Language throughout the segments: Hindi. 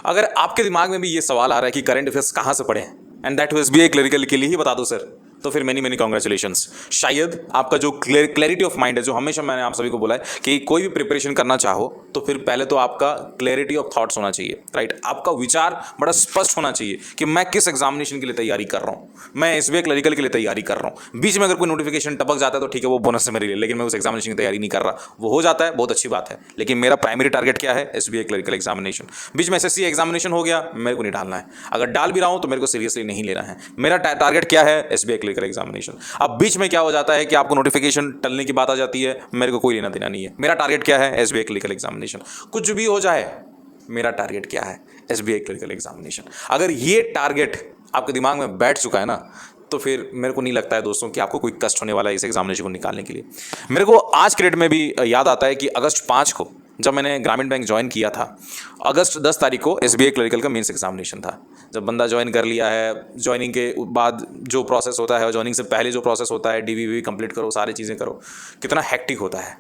अगर आपके दिमाग में भी ये सवाल आ रहा है कि करंट अफेयर्स कहाँ से पढ़ें and that was SBI clerical के लिए ही बता दो सर, तो फिर मेनी मेनी कॉन्ग्रेचुलेशंस। शायद आपका जो क्लैरिटी ऑफ माइंड है, जो हमेशा मैंने आप सभी को बोला है कि कोई भी प्रिपरेशन करना चाहो तो फिर पहले तो आपका क्लैरिटी ऑफ थॉट्स होना चाहिए, राइट। आपका विचार बड़ा स्पष्ट होना चाहिए कि मैं किस एग्जामिनेशन के लिए तैयारी कर रहा हूँ, मैं एसबीआई क्लरिकल के लिए तैयारी कर रहा हूँ। बीच में अगर कोई नोटिफिकेशन टपक जाता है तो ठीक है, वो बोनस से मेरे लिए, लेकिन मैं उस एग्जामिनेशन की तैयारी नहीं कर रहा। वो हो जाता है, बहुत अच्छी बात है, लेकिन मेरा प्राइमरी टारगेट क्या है? SBI clerical examination. बीच में एसएससी एग्जामिनेशन हो गया, मेरे को नहीं डालना है। अगर डाल भी रहा हूँ तो मेरे को सीरियसली नहीं लेना है। मेरा टारगेट क्या है? SBI clerical examination. अब बीच में क्या हो जाता है कि आपको नोटिफिकेशन टलने की बात आ जाती है, मेरे को कोई लेना देना नहीं है। मेरा टारगेट क्या है? SBI clerical examination. कुछ भी हो जाए, मेरा टारगेट क्या है? SBI clerical examination. अगर ये टारगेट आपके दिमाग में बैठ चुका है ना, तो फिर मेरे को नहीं लगता है दोस्तों कि आपको कोई कष्ट होने वाला है इस एग्जामिनेशन को निकालने के लिए। मेरे को आज के डेट में भी याद आता है कि अगस्त 5 को जब मैंने ग्रामीण बैंक ज्वाइन किया था, अगस्त 10 तारीख को एसबीआई क्लरिकल का मेंस एग्जामिनेशन था। जब बंदा ज्वाइन कर लिया है, ज्वाइनिंग के बाद जो प्रोसेस होता है और ज्वाइनिंग से पहले जो प्रोसेस होता है, डीवीवी कंप्लीट करो, सारी चीज़ें करो, कितना हेक्टिक होता है।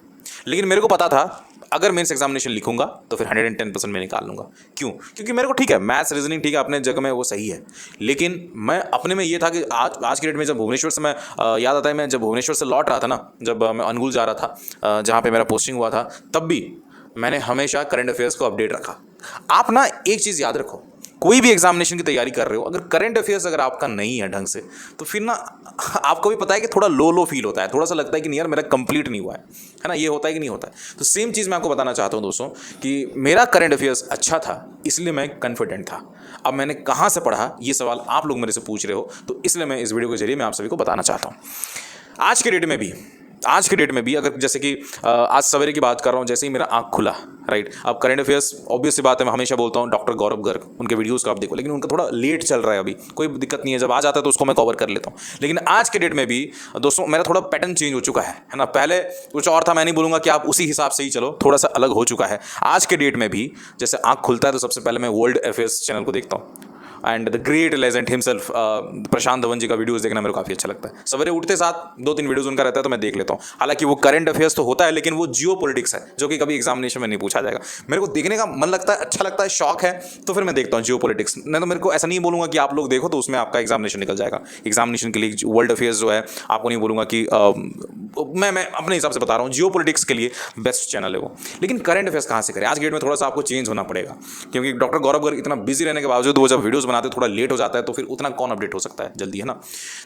लेकिन मेरे को पता था अगर मेंस एग्जामिनेशन लिखूंगा तो फिर 110% मैं निकाल लूंगा। क्यों? क्योंकि मेरे को ठीक है, मैथ्स रीजनिंग ठीक है अपने जगह में, वो सही है, लेकिन मैं अपने में ये था कि आज की डेट में जब भुवनेश्वर से मैं याद आता है, मैं जब भुवनेश्वर से लौट रहा था ना, जब मैं अनुगुल जा रहा था जहाँ पे मेरा पोस्टिंग हुआ था, तब भी मैंने हमेशा करंट अफेयर्स को अपडेट रखा। आप ना एक चीज़ याद रखो, कोई भी एग्जामिनेशन की तैयारी कर रहे हो, अगर करंट अफेयर्स अगर आपका नहीं है ढंग से, तो फिर ना आपको भी पता है कि थोड़ा लो फील होता है, थोड़ा सा लगता है कि नहीं यार मेरा कंप्लीट नहीं हुआ है ना। ये होता है कि नहीं होता है? तो सेम चीज़ मैं आपको बताना चाहता हूँ दोस्तों कि मेरा करंट अफेयर्स अच्छा था, इसलिए मैं कॉन्फिडेंट था। अब मैंने कहाँ से पढ़ा, ये सवाल आप लोग मेरे से पूछ रहे हो, तो इसलिए मैं इस वीडियो के जरिए मैं आप सभी को बताना चाहता हूँ। आज के डेट में भी अगर जैसे कि आज सवेरे की बात कर रहा हूँ, जैसे ही मेरा आँख खुला, राइट। अब करंट अफेयर्स ऑब्वियस सी बात है, मैं हमेशा बोलता हूँ डॉक्टर गौरव गर्ग, उनके वीडियोस को आप देखो, लेकिन उनका थोड़ा लेट चल रहा है अभी, कोई दिक्कत नहीं है, जब आ जाता है तो उसको मैं कवर कर लेता हूँ। लेकिन आज के डेट में भी दोस्तों मेरा थोड़ा पैटर्न चेंज हो चुका है ना। पहले कुछ और था, मैं नहीं बोलूँगा कि आप उसी हिसाब से ही चलो, थोड़ा सा अलग हो चुका है। आज के डेट में भी जैसे आँख खुलता है तो सबसे पहले मैं वर्ल्ड अफेयर्स चैनल को देखता हूँ, and the great legend himself Prashant Dhawan ji का वीडियोस देखना मेरे को काफ़ी अच्छा लगता है। सवेरे उठते साथ 2-3 वीडियोस उनका रहता है तो मैं देख लेता हूँ। हालांकि वो करंट अफेयर्स तो होता है, लेकिन वो जियो पॉलिटिक्स है, जो कि कभी एग्जामिनेशन में नहीं पूछा जाएगा। मेरे को देखने का मन लगता है, अच्छा लगता है, शौक है, तो फिर मैं देखता हूँ जियो पॉलिटिक्स। नहीं तो मेरे को ऐसा नहीं बोलूँगा कि आप लोग देखो तो उसमें आपका एग्जामिनेशन निकल जाएगा। एग्जामिनेशन के लिए वर्ल्ड अफेयर्स जो है, आपको नहीं बोलूँगा कि मैं अपने हिसाब से बता रहा हूँ, जियो पॉलिटिक्स के लिए बेस्ट चैनल है वो। लेकिन करंट अफेयर्स कहाँ से करें? आज के डेट में थोड़ा सा आपको चेंज होना पड़ेगा, क्योंकि डॉक्टर गौरव गर्ग इतना बिजी रहने के बावजूद वो जब वीडियोस बनाते थोड़ा लेट हो जाता है, तो फिर उतना कौन अपडेट हो सकता है जल्दी, है ना।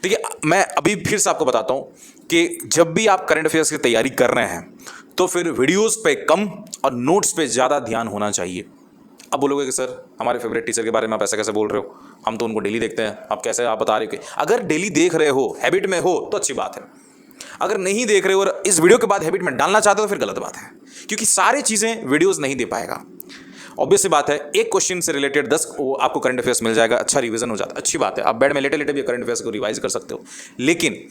देखिए, मैं अभी फिर से आपको बताता हूँ कि जब भी आप करंट अफेयर्स की तैयारी कर रहे हैं तो फिर वीडियोस पे कम और नोट्स पे ज़्यादा ध्यान होना चाहिए। अब बोलोगे कि सर हमारे फेवरेट टीचर के बारे में आप ऐसा कैसे बोल रहे हो, हम तो उनको डेली देखते हैं, आप कैसे आप बता रहे हो कि अगर डेली देख रहे हो, हैबिट में हो, तो अच्छी बात है। अगर नहीं देख रहे हो और इस वीडियो के बाद हैबिट में डालना चाहते हो तो फिर गलत बात है, क्योंकि सारी चीज़ें वीडियोस नहीं दे पाएगा। ऑब्वियस सी बात है, एक क्वेश्चन से रिलेटेड 10 आपको करंट अफेयर्स मिल जाएगा, अच्छा रिवीजन हो जाता है, अच्छी बात है। आप बेड में लेटे लेटे भी करंट अफेयर्स को रिवाइज कर सकते हो, लेकिन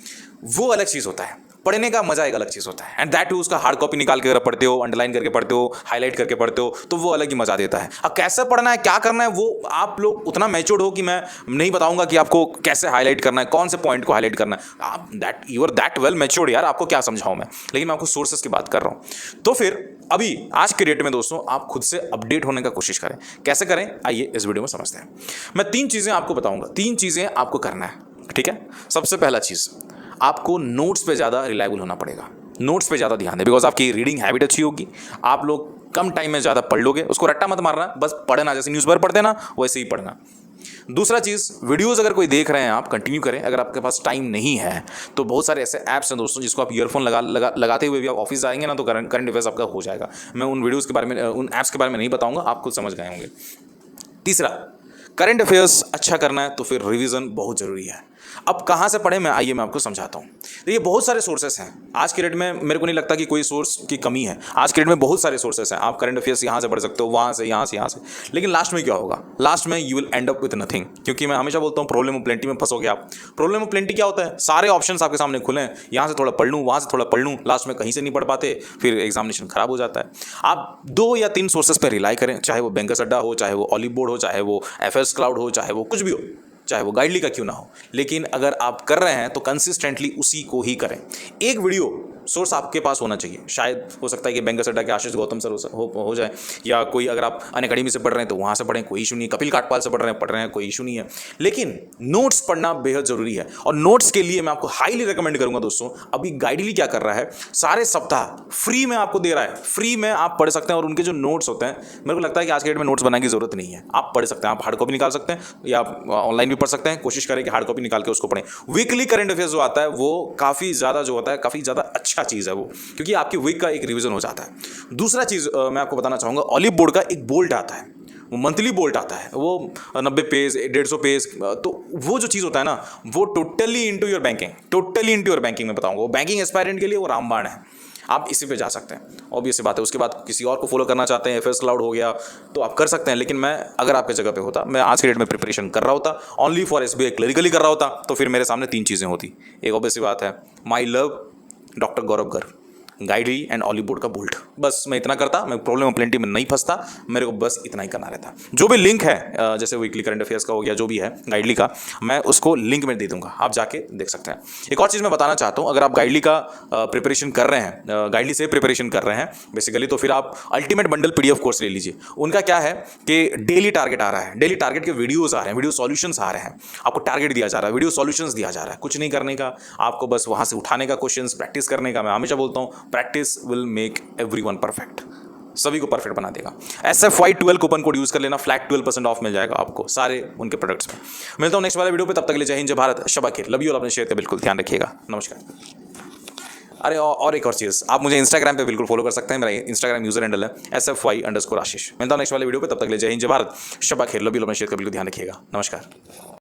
वो अलग चीज़ होता है, पढ़ने का मजा एक अलग चीज़ होता है। एंड दैट उसका हार्ड कॉपी निकाल के अगर पढ़ते हो, अंडरलाइन करके पढ़ते हो, हाईलाइट करके पढ़ते हो, तो वो अलग ही मजा देता है। अब कैसे पढ़ना है, क्या करना है, वो आप लोग उतना मैच्योर्ड हो कि मैं नहीं बताऊंगा कि आपको कैसे हाईलाइट करना है, कौन से पॉइंट को हाईलाइट करना है। आप you are that well matured यार, आपको क्या समझाऊं मैं, लेकिन मैं आपको सोर्सेस की बात कर रहा हूँ। तो फिर अभी आज के डेट में दोस्तों आप खुद से अपडेट होने का कोशिश करें। कैसे करें, आइए इस वीडियो में समझते हैं। मैं 3 चीज़ें आपको बताऊंगा, 3 चीज़ें आपको करना है, ठीक है। सबसे पहला चीज़, आपको नोट्स पे ज़्यादा रिलायबल होना पड़ेगा, नोट्स पे ज़्यादा ध्यान दें, बिकॉज आपकी रीडिंग हैबिट अच्छी होगी, आप लोग कम टाइम में ज़्यादा पढ़ लोगे। उसको रट्टा मत मारना, बस पढ़ना, जैसे न्यूज़पेपर पढ़ते ना वैसे ही पढ़ना। दूसरा चीज़, वीडियोस अगर कोई देख रहे हैं आप कंटिन्यू करें। अगर आपके पास टाइम नहीं है तो बहुत सारे ऐसे ऐप्स हैं दोस्तों, जिसको आप ईयरफोन लगाते हुए भी आप ऑफिस जाएंगे ना, तो करंट अफेयर्स आपका हो जाएगा। मैं उन वीडियोस के बारे में, उन ऐप्स के बारे में नहीं बताऊंगा, आप खुद समझ गए होंगे। तीसरा, करंट अफेयर्स अच्छा करना है तो फिर रिवीजन बहुत ज़रूरी है। अब कहाँ से पढ़ें, आइए मैं आपको समझाता हूँ। देखिए, बहुत सारे सोर्सेस हैं आज के डेट में, मेरे को नहीं लगता कि कोई सोर्स की कमी है। आज के डेट में बहुत सारे सोर्सेस हैं, आप करंट अफेयर्स यहाँ से पढ़ सकते हो, वहाँ से, यहाँ से। लेकिन लास्ट में क्या होगा? लास्ट में you will and up with nothing, क्योंकि मैं हमेशा बोलता हूँ प्रॉब्लम ऑफ प्लेंटी में फंसोगे आप। प्रॉब्लम ऑफ प्लेंटी क्या होता है? सारे ऑप्शंस आपके सामने खुले हैं, यहाँ से थोड़ा पढ़ लूँ, वहाँ से थोड़ा पढ़ लूँ, लास्ट में कहीं से नहीं पढ़ पाते, फिर एग्जामिनेशन खराब हो जाता है। आप 2 या 3 सोर्सेस पर रिलाई करें, चाहे वो बैंकर्स अड्डा हो, चाहे वो ऑलिव बोर्ड हो, चाहे वो एफएस क्लाउड हो, चाहे वो कुछ भी हो, चाहे वो गाइडली का क्यों ना हो, लेकिन अगर आप कर रहे हैं तो कंसिस्टेंटली उसी को ही करें। एक वीडियो सोर्स आपके पास होना चाहिए। शायद हो सकता है कि बैंक अड्डा के आशीष गौतम सर हो जाए, या कोई अगर आप अनअकैडमी से पढ़ रहे हैं तो वहाँ से पढ़ें, कोई इशू नहीं है। कपिल काटपाल से पढ़ रहे हैं कोई इशू नहीं है। लेकिन नोट्स पढ़ना बेहद ज़रूरी है, और नोट्स के लिए मैं आपको हाईली रिकमेंड करूँगा दोस्तों, अभी गाइडली क्या कर रहा है, सारे सप्ताह फ्री में आपको दे रहा है, फ्री में आप पढ़ सकते हैं। और उनके जो नोट्स होते हैं, मेरे को लगता है कि आज के डेट में नोट्स बनाने की जरूरत नहीं है, आप पढ़ सकते हैं। आप हार्ड कॉपी निकाल सकते हैं या ऑनलाइन भी पढ़ सकते हैं। कोशिश करें कि हार्ड कॉपी निकाल के उसको पढ़ें। वीकली करंट अफेयर्स जो आता है वो काफ़ी ज़्यादा जो होता है, काफ़ी ज़्यादा अच्छा चीज़ है वो, क्योंकि आपकी वीक का एक रिवीजन हो जाता है। दूसरा चीज़ मैं आपको बताना चाहूँगा, ऑलिव बोर्ड का एक बोल्ट आता है, वो मंथली बोल्ट आता है, वो 90 पेज 150 पेज। तो वो जो चीज़ होता है ना, वो totally into your banking, totally into your banking में बताऊंगा। वो बैंकिंग एस्पायरेंट के लिए वो रामबाण है, आप इसी पे जा सकते हैं। ऑब्वियस सी बात है। उसके बाद किसी और को फॉलो करना चाहते हैं, एफएस क्लाउड हो गया, तो आप कर सकते हैं। लेकिन मैं अगर आपके जगह पे होता, मैं आज के डेट में प्रिपरेशन कर रहा होता ओनली फॉर एसबीआई क्लरिकली कर रहा होता, तो फिर मेरे सामने 3 चीज़ें होती। एक ऑब्वियस सी बात है, my love doctor Gaurav Garg, गाइडली and olive board का बोल्ट। बस मैं इतना करता, मैं प्रॉब्लम प्लेंटी में नहीं फंसता, मेरे को बस इतना ही करना रहता। जो भी लिंक है, जैसे वीकली करंट अफेयर्स का हो गया, जो भी है गाइडली का, मैं उसको लिंक में दे दूंगा, आप जाके देख सकते हैं। एक और चीज़ मैं बताना चाहता हूँ, अगर आप गाइडली का प्रिपरेशन कर रहे हैं, गाइडली से प्रिपरेशन कर रहे हैं बेसिकली, तो फिर आप अल्टीमेट बंडल पीडीएफ कोर्स ले लीजिए। उनका क्या है कि डेली टारगेट आ रहा है, डेली टारगेट के वीडियोज आ रहे हैं, वीडियो सॉल्यूशंस आ रहे हैं, आपको टारगेट दिया जा रहा है, वीडियो सॉल्यूशंस दिया जा रहा है। कुछ नहीं करने का, आपको बस वहाँ से उठाने का क्वेश्चंस, प्रैक्टिस करने का। मैं हमेशा बोलता हूँ, practice will make everyone perfect, सभी को परफेक्ट बना देगा। SFY 12 कूपन कोड यूज कर लेना, फ्लैट 12% ऑफ मिल जाएगा आपको सारे उनके प्रोडक्ट्स में। मिलता हूं नेक्स्ट वाले वीडियो पे, तब तक के लिए जय हिंद, जय भारत, शबा खैर, लव यू, और अपने शेयर का बिल्कुल ध्यान रखिएगा। नमस्कार। अरे और एक और चीज़, आप मुझे इंस्टाग्राम पे बिल्कुल फॉलो कर सकते हैं। मेरा इंस्टाग्राम यूजर हैंडल है SFY_आशीष। मिलता हूं नेक्स्ट वाले वीडियो पे, तब तक के लिए जय हिंद, जय भारत, शबा खैर, लव यू, अपने शेयर का बिल्कुल ध्यान रखिएगा। नमस्कार।